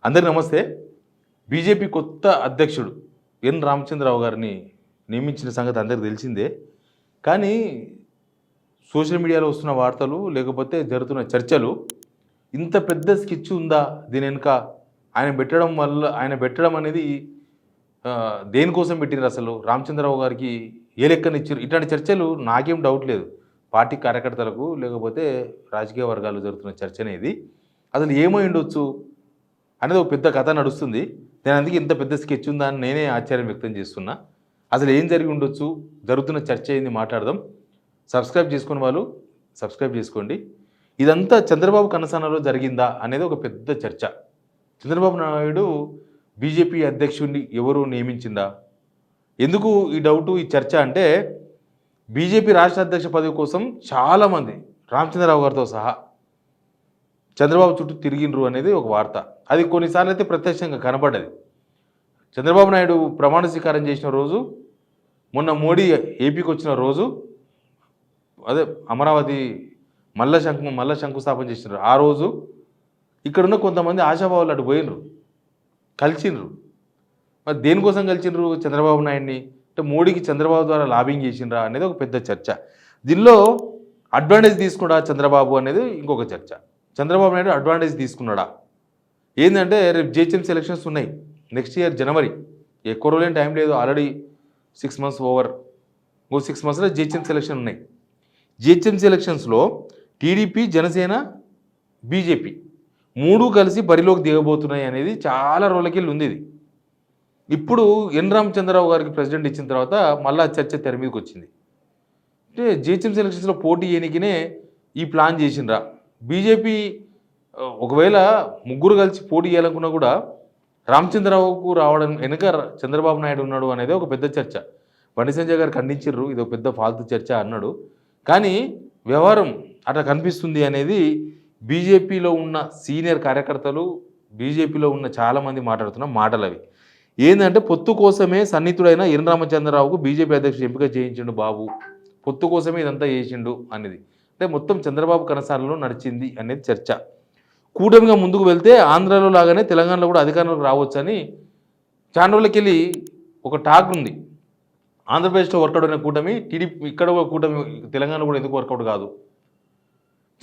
అందరికీ నమస్తే. బీజేపీ కొత్త అధ్యక్షుడు ఎన్ రామచంద్రరావు గారిని నియమించిన సంగతి అందరికీ తెలిసిందే. కానీ సోషల్ మీడియాలో వస్తున్న వార్తలు లేకపోతే జరుగుతున్న చర్చలు ఇంత పెద్ద స్కెచ్ ఉందా దీని వెనుక? ఆయన పెట్టడం అనేది దేనికోసం పెట్టినారు? అసలు రామచంద్రరావు గారికి ఏ లెక్కనిచ్చారు? ఇట్లాంటి చర్చలు నాకేం డౌట్ లేదు, పార్టీ కార్యకర్తలకు లేకపోతే రాజకీయ వర్గాల్లో జరుగుతున్న చర్చ అనేది అసలు ఏమై ఉండొచ్చు అనేది ఒక పెద్ద కథ నడుస్తుంది. నేను అందుకే ఇంత పెద్ద స్కెచ్ ఉందా అని నేనే ఆశ్చర్యం వ్యక్తం చేస్తున్నా. అసలు ఏం జరిగి ఉండొచ్చు, జరుగుతున్న చర్చ ఏంది మాట్లాడదాం. సబ్స్క్రైబ్ చేసుకున్న వాళ్ళు సబ్స్క్రైబ్ చేసుకోండి. ఇదంతా చంద్రబాబు కనసానలో జరిగిందా అనేది ఒక పెద్ద చర్చ. చంద్రబాబు నాయుడు బీజేపీ అధ్యక్షుడిని ఎవరు నియమించిందా? ఎందుకు ఈ డౌటు, ఈ చర్చ అంటే బీజేపీ రాష్ట్ర అధ్యక్ష పదవి కోసం చాలామంది రామచంద్రరావు గారితో సహా చంద్రబాబు చుట్టూ తిరిగినరు అనేది ఒక వార్త. అది కొన్నిసార్లు అయితే ప్రత్యక్షంగా కనబడ్డది. చంద్రబాబు నాయుడు ప్రమాణ స్వీకారం చేసిన రోజు, మొన్న మోడీ ఏపీకి వచ్చిన రోజు, అదే అమరావతి మల్ల శంకుస్థాపన చేసినారు ఆ రోజు, ఇక్కడున్న కొంతమంది ఆశాభావులు అటు పోయినరు, కలిసినరు. మరి దేనికోసం కలిసినరు చంద్రబాబు నాయుడిని? అంటే మోడీకి చంద్రబాబు ద్వారా లాబింగ్ చేసినరా అనేది ఒక పెద్ద చర్చ. దీనిలో అడ్వాంటేజ్ తీసుకున్నాడా చంద్రబాబు అనేది ఇంకొక చర్చ. చంద్రబాబు నాయుడు అడ్వాంటేజ్ తీసుకున్నాడా? ఏంటంటే రేపు జిహెచ్ఎంసీ ఎలక్షన్స్ ఉన్నాయి, నెక్స్ట్ ఇయర్ జనవరి. ఎక్కువ రోజులేం టైం లేదు, ఆల్రెడీ 6 months ఓవర్. 6 monthsలో జిహెచ్ఎంసీ ఎలక్షన్ ఉన్నాయి. జిహెచ్ఎంసీ ఎలక్షన్స్లో టీడీపీ, జనసేన, బీజేపీ మూడు కలిసి బరిలోకి దిగబోతున్నాయి అనేది చాలా రోజులకి ఉంది. ఇది ఇప్పుడు ఎన్ రామచంద్రరావు గారికి ప్రెసిడెంట్ ఇచ్చిన తర్వాత మళ్ళీ చర్చ తెర మీదకి వచ్చింది. అంటే జిహెచ్ఎంసీ ఎలక్షన్స్లో పోటీ చేయనికినే ఈ ప్లాన్ చేసిండ్రా? బీజేపీ ఒకవేళ ముగ్గురు కలిసి పోటీ చేయాలనుకున్నా కూడా రామచంద్రరావుకు రావడం వెనుక చంద్రబాబు నాయుడు ఉన్నాడు అనేది ఒక పెద్ద చర్చ. బండి సంజయ్ గారు ఖండించారు, ఇది ఒక పెద్ద ఫాల్తు చర్చ అన్నాడు. కానీ వ్యవహారం అట్లా కనిపిస్తుంది అనేది బీజేపీలో ఉన్న సీనియర్ కార్యకర్తలు, బీజేపీలో ఉన్న చాలామంది మాట్లాడుతున్న మాటలు అవి. ఏంటంటే పొత్తు కోసమే సన్నిహితుడైన ఎన్ రామచంద్రరావుకు బీజేపీ అధ్యక్షుడు ఎంపిక చేయించిండు బాబు, పొత్తు కోసమే ఇదంతా చేసిండు అనేది. అంటే మొత్తం చంద్రబాబు కనసాలలో నడిచింది అనేది చర్చ. కూటమిగా ముందుకు వెళ్తే ఆంధ్రాలో లాగానే తెలంగాణలో కూడా అధికారంలోకి రావచ్చని చాలా రోజులకి వెళ్ళి ఒక టాక్ ఉంది. ఆంధ్రప్రదేశ్లో వర్కౌట్ అయిన కూటమి టీడీపీ ఇక్కడ కూడా కూటమి తెలంగాణలో కూడా ఎందుకు వర్కౌట్ కాదు?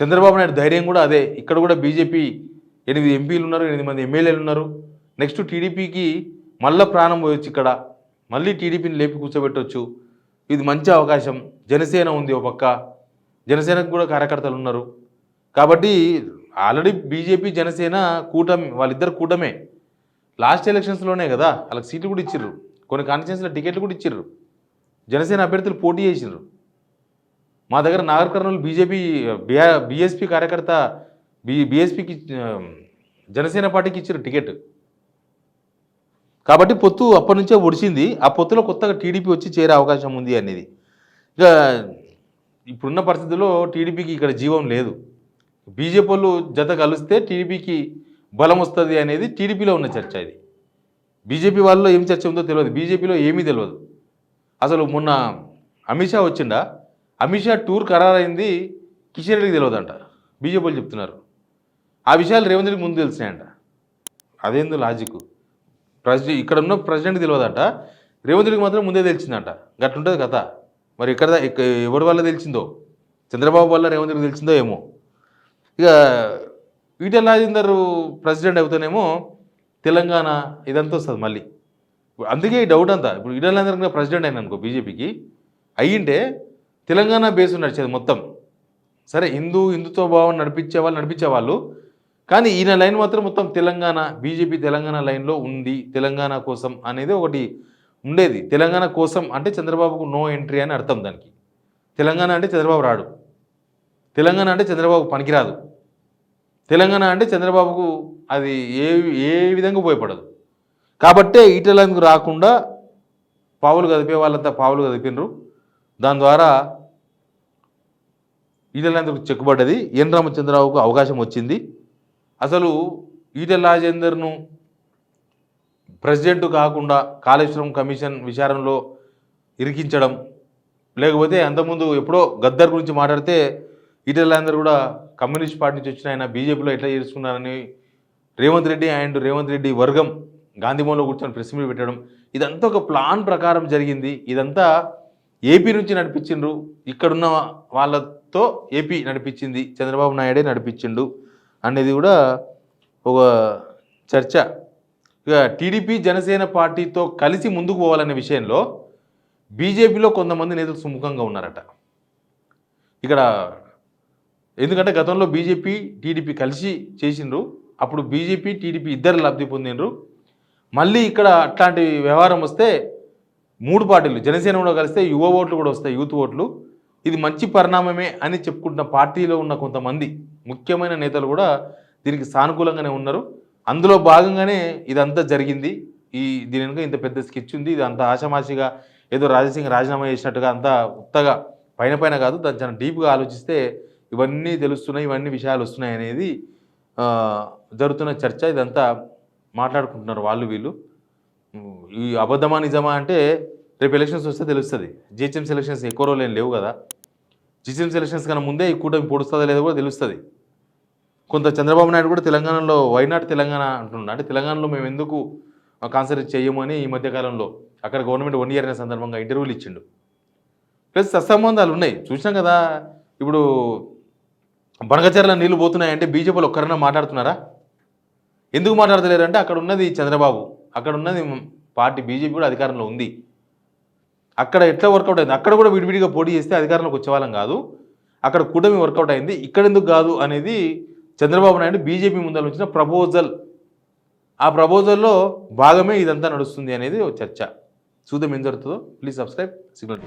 చంద్రబాబు నాయుడు ధైర్యం కూడా అదే. ఇక్కడ కూడా బీజేపీ 8 ఎంపీలు ఉన్నారు, 8 మంది ఎమ్మెల్యేలు ఉన్నారు. నెక్స్ట్ టీడీపీకి మళ్ళీ ప్రాణం పోయొచ్చు, ఇక్కడ మళ్ళీ టీడీపీని లేపి కూర్చోబెట్టవచ్చు. ఇది మంచి అవకాశం. జనసేన ఉంది ఓ పక్క, జనసేనకు కూడా కార్యకర్తలు ఉన్నారు. కాబట్టి ఆల్రెడీ బీజేపీ జనసేన కూటమి, వాళ్ళిద్దరు కూటమే. లాస్ట్ ఎలక్షన్స్లోనే కదా వాళ్ళకి సీట్లు కూడా ఇచ్చిర్రు, కొన్ని కాన్స్టిట్యున్సీలో టికెట్లు కూడా ఇచ్చిర్రు. జనసేన అభ్యర్థులు పోటీ చేసిర్రు. మా దగ్గర నాగర్ కర్నూలు బీజేపీ బీఎస్పీ కార్యకర్త బీఎస్పీకి జనసేన పార్టీకి ఇచ్చారు టికెట్. కాబట్టి పొత్తు అప్పటి నుంచే ఒడిచింది. ఆ పొత్తులో కొత్తగా టీడీపీ వచ్చి చేరే అవకాశం ఉంది అనేది. ఇక ఇప్పుడున్న పరిస్థితుల్లో టీడీపీకి ఇక్కడ జీవం లేదు. బీజేపీ వాళ్ళు జత కలిస్తే టీడీపీకి బలం వస్తుంది అనేది టీడీపీలో ఉన్న చర్చ. ఇది బీజేపీ వాళ్ళలో ఏం చర్చ ఉందో తెలియదు, బీజేపీలో ఏమీ తెలియదు. అసలు మొన్న అమిత్ షా వచ్చిండా, అమిత్ షా టూర్ ఖరారైంది కిషన్ రెడ్డికి తెలియదంట, బీజేపీ వాళ్ళు చెప్తున్నారు. ఆ విషయాలు రేవంత్ రెడ్డికి ముందు తెలిసినాయంట. అదేందో లాజిక్? ఇక్కడ ఉన్న ప్రెసిడెంట్కి తెలియదంట, రేవంత్ రెడ్డికి మాత్రం ముందే తెలిసిందంట. గట్లుంటుంది కథ. మరి ఇక్కడ ఎవరి వల్ల తెలిసిందో, చంద్రబాబు వల్ల రేవంత్ రెడ్డికి తెలిసిందో ఏమో. ఇక ఈటెల రాజేందర్ ప్రెసిడెంట్ అవుతానేమో తెలంగాణ ఇదంతా వస్తుంది మళ్ళీ. అందుకే ఈ డౌట్ అంతా. ఇప్పుడు ఈటెల రాజేందర్ ప్రెసిడెంట్ అయినా అనుకో బీజేపీకి అయ్యింటే తెలంగాణ బేస్ నడిచేది మొత్తం. సరే హిందుత్వ భావం నడిపించేవాళ్ళు, కానీ ఈయన లైన్ మాత్రం మొత్తం తెలంగాణ, బీజేపీ తెలంగాణ లైన్లో ఉంది. తెలంగాణ కోసం అనేది ఒకటి ఉండేది. తెలంగాణ కోసం అంటే చంద్రబాబుకు నో ఎంట్రీ అని అర్థం. దానికి తెలంగాణ అంటే చంద్రబాబు రాడు, తెలంగాణ అంటే చంద్రబాబు పనికిరాదు, తెలంగాణ అంటే చంద్రబాబుకు అది ఏ విధంగా ఉపయోగపడదు. కాబట్టే ఈటెలకు రాకుండా పావులు కదిపే వాళ్ళంతా పావులు కదిపినరు. దాని ద్వారా ఈటెలకు చెక్కుబడ్డది. ఎన్ రామచంద్రరావుకు అవకాశం వచ్చింది. అసలు ఈటెల రాజేందర్ను ప్రెసిడెంట్ కాకుండా కాళేశ్వరం కమిషన్ విచారణలో ఇరికించడం, లేకపోతే అంతకుముందు ఎప్పుడో గద్దర్ గురించి మాట్లాడితే ఈటెల రాజేందర్ కూడా కమ్యూనిస్ట్ పార్టీ నుంచి వచ్చిన ఆయన బీజేపీలో ఎట్లా చేసుకున్నారని రేవంత్ రెడ్డి అండ్ రేవంత్ రెడ్డి వర్గం గాంధీభవన్లో కూర్చొని ప్రెస్ మీట్ పెట్టడం, ఇదంతా ఒక ప్లాన్ ప్రకారం జరిగింది. ఇదంతా ఏపీ నుంచి నడిపించిండ్రు, ఇక్కడున్న వాళ్ళతో ఏపీ నడిపించింది, చంద్రబాబు నాయుడే నడిపించిండు అనేది కూడా ఒక చర్చ. ఇక టీడీపీ జనసేన పార్టీతో కలిసి ముందుకు పోవాలనే విషయంలో బీజేపీలో కొంతమంది నేతలు సుముఖంగా ఉన్నారట. ఇక్కడ ఎందుకంటే గతంలో బీజేపీ టీడీపీ కలిసి చేసిండ్రు, అప్పుడు బీజేపీ టీడీపీ ఇద్దరు లబ్ధి పొందిండ్రు. మళ్ళీ ఇక్కడ అట్లాంటి వ్యవహారం వస్తే 3 పార్టీలు జనసేన కూడా కలిస్తే యువ ఓట్లు కూడా వస్తాయి, యూత్ ఓట్లు. ఇది మంచి పరిణామమే అని చెప్పుకుంటున్న పార్టీలో ఉన్న కొంతమంది ముఖ్యమైన నేతలు కూడా దీనికి సానుకూలంగానే ఉన్నారు. అందులో భాగంగానే ఇదంతా జరిగింది. దీని వెనుక ఇంత పెద్ద స్కెచ్ ఉంది. ఇది అంత ఆషామాషిగా ఏదో రాజసింగ్ రాజీనామా చేసినట్టుగా అంతా ఉత్తగా పైన కాదు, దాన్ని చాలా డీప్గా ఆలోచిస్తే ఇవన్నీ తెలుస్తున్నాయి, ఇవన్నీ విషయాలు వస్తున్నాయి అనేది జరుగుతున్న చర్చ. ఇదంతా మాట్లాడుకుంటున్నారు వాళ్ళు వీళ్ళు. ఈ అబద్ధమా నిజమా అంటే రేపు ఎలక్షన్స్ వస్తే తెలుస్తుంది. జిహెచ్ఎంసీ ఎలక్షన్స్ ఎక్కువ రోజులు ఏం లేవు కదా. జిహెచ్ఎంసీ ఎలక్షన్స్ కన్నా ముందే ఈ కూటమి పొడుస్తుందో లేదో కూడా తెలుస్తుంది. కొంత చంద్రబాబు నాయుడు కూడా తెలంగాణలో వైనాట్ తెలంగాణ అంటున్నాడు. అంటే తెలంగాణలో మేము ఎందుకు కాన్సన్ట్రేట్ చేయము అని ఈ మధ్యకాలంలో అక్కడ గవర్నమెంట్ 1 ఇయర్ అనే సందర్భంగా ఇంటర్వ్యూలు ఇచ్చిండు. ప్లస్ సత్సంబంధాలు ఉన్నాయి, చూసినాం కదా. ఇప్పుడు బనకచర్ల నీళ్లు పోతున్నాయంటే బీజేపీలో ఒక్కరైనా మాట్లాడుతున్నారా? ఎందుకు మాట్లాడతలేరు అంటే అక్కడ ఉన్నది చంద్రబాబు, అక్కడ ఉన్నది పార్టీ బీజేపీ కూడా అధికారంలో ఉంది. అక్కడ ఎట్లా వర్కౌట్ అయింది, అక్కడ కూడా విడివిడిగా పోటీ చేస్తే అధికారంలోకి వచ్చేవాళ్ళం కాదు, అక్కడ కూటమి వర్కౌట్ అయింది, ఇక్కడ ఎందుకు కాదు అనేది చంద్రబాబు నాయుడు బీజేపీ ముందర వచ్చిన ప్రపోజల్. ఆ ప్రపోజల్లో భాగమే ఇదంతా నడుస్తుంది అనేది ఒక చర్చ. చూద్దాం ఏం జరుగుతుందో. Please subscribe signal.